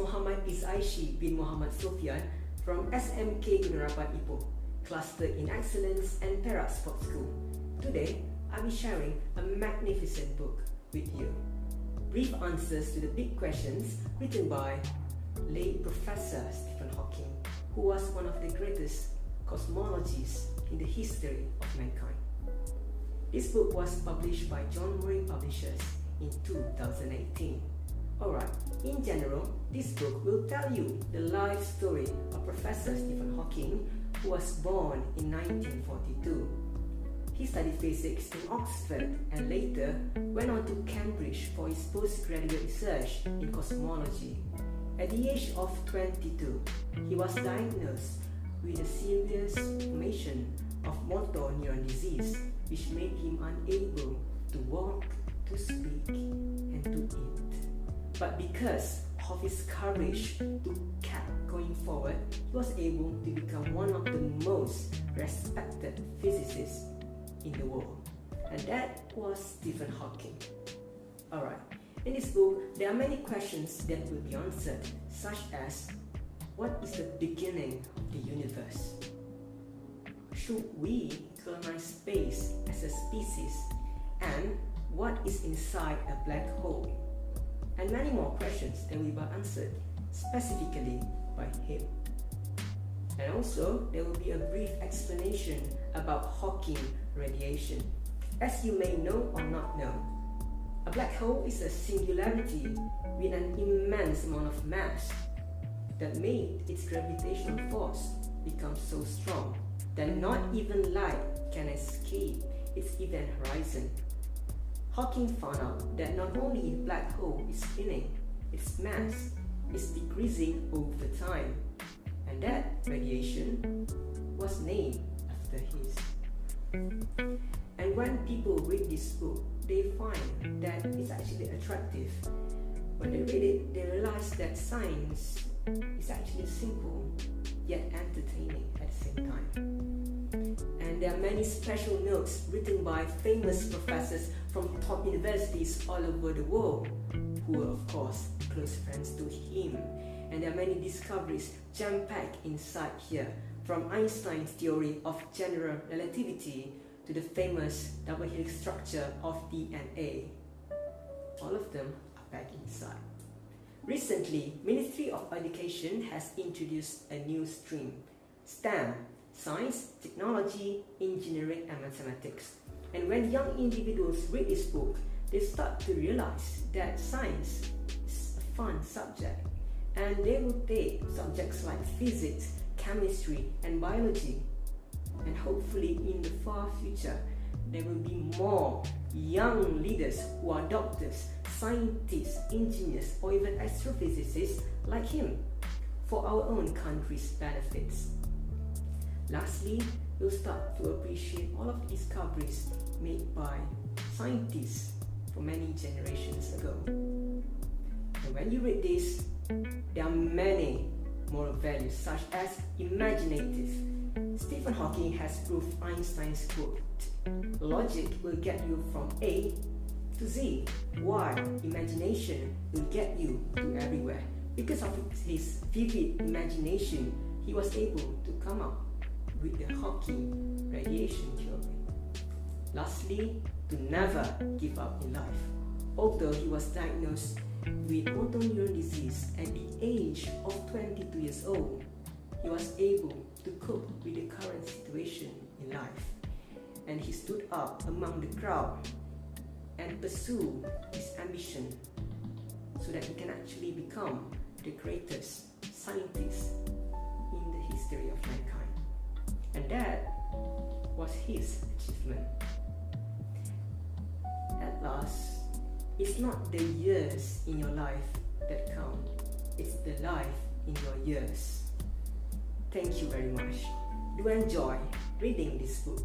Mohamad is Aisyi bin Mohamad Sophian from SMK Gunung Rapat Ipoh, Cluster in Excellence and Perak Sports School. Today, I'll be sharing a magnificent book with you. Brief answers to the big questions written by late Professor Stephen Hawking, who was one of the greatest cosmologists in the history of mankind. This book was published by John Murray Publishers in 2018. Alright, in general, this book will tell you the life story of Professor Stephen Hawking, who was born in 1942. He studied physics in Oxford and later went on to Cambridge for his postgraduate research in cosmology. At the age of 22, he was diagnosed with a serious formation of motor neuron disease, which made him unable to walk, to speak, and to eat. But because of his courage to keep going forward, he was able to become one of the most respected physicists in the world. And that was Stephen Hawking. Alright, in this book, there are many questions that will be answered, such as, what is the beginning of the universe? Should we colonize space as a species? And what is inside a black hole? And many more questions that will be answered specifically by him. And also, there will be a brief explanation about Hawking radiation. As you may know or not know, a black hole is a singularity with an immense amount of mass that made its gravitational force become so strong that not even light can escape its event horizon. Hawking found out that not only the black hole is spinning, its mass is decreasing over time, and that radiation was named after his. And when people read this book, they find that it's actually attractive. When they read it, they realize that science is actually simple yet entertaining at the same time. And there are many special notes written by famous professors from top universities all over the world, who are of course close friends to him. And there are many discoveries jam-packed inside here, from Einstein's theory of general relativity to the famous double helix structure of DNA. All of them are packed inside. Recently, Ministry of Education has introduced a new stream, STEM, Science, Technology, Engineering and Mathematics. And when young individuals read this book, they start to realize that science is a fun subject, and they will take subjects like physics, chemistry and biology. And hopefully in the far future, there will be more young leaders who are doctors, scientists, engineers or even astrophysicists like him, for our own country's benefits. Lastly, we'll start to appreciate all of the discoveries made by scientists for many generations ago. And when you read this, there are many moral values such as imaginative. Stephen Hawking has proved Einstein's quote, "Logic will get you from A to Z, while imagination will get you to everywhere." Because of his vivid imagination, he was able to come up with the Hawking radiation theory. Lastly, to never give up in life. Although he was diagnosed with motor neuron disease at the age of 22 years old, he was able to cope with the current situation in life. And he stood up among the crowd and pursued his ambition so that he can actually become the greatest scientist in the history of mankind. And that was his achievement. At last, it's not the years in your life that count, it's the life in your years. Thank you very much. Do enjoy reading this book.